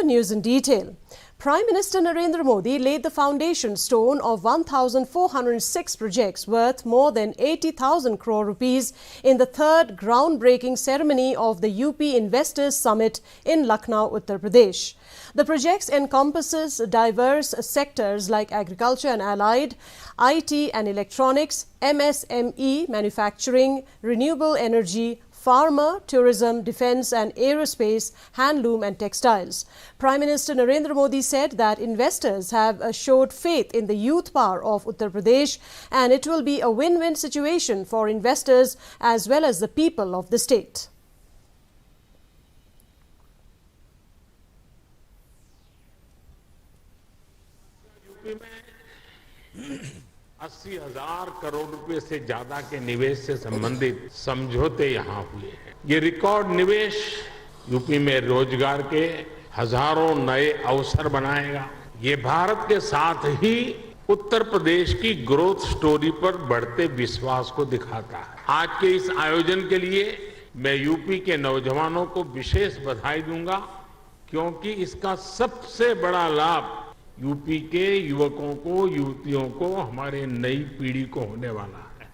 the news in detail. Prime Minister Narendra Modi laid the foundation stone of 1,406 projects worth more than 80,000 crore rupees in the third groundbreaking ceremony of the UP Investors Summit in Lucknow, Uttar Pradesh. The projects encompasses diverse sectors like agriculture and allied, IT and electronics, MSME, manufacturing, renewable energy, pharma, tourism, defence and aerospace, handloom and textiles. Prime Minister Narendra Modi said that investors have showed faith in the youth power of Uttar Pradesh and it will be a win-win situation for investors as well as the people of the state. UP में 80,000 करोड़ रुपए से ज्यादा के निवेश से संबंधित समझौते यहां हुए हैं। ये रिकॉर्ड निवेश यूपी में रोजगार के हजारों नए अवसर बनाएगा। ये भारत के साथ ही उत्तर प्रदेश की ग्रोथ स्टोरी पर बढ़ते विश्वास को दिखाता है। आज के इस आयोजन के लिए मैं यूपी के नौजवानों को विशेष बधाई दूंगा, क्योंकि इसका सबसे बड़ा लाभ यूपी के युवकों को, युवतियों को, हमारे नई पीढ़ी को होने वाला है।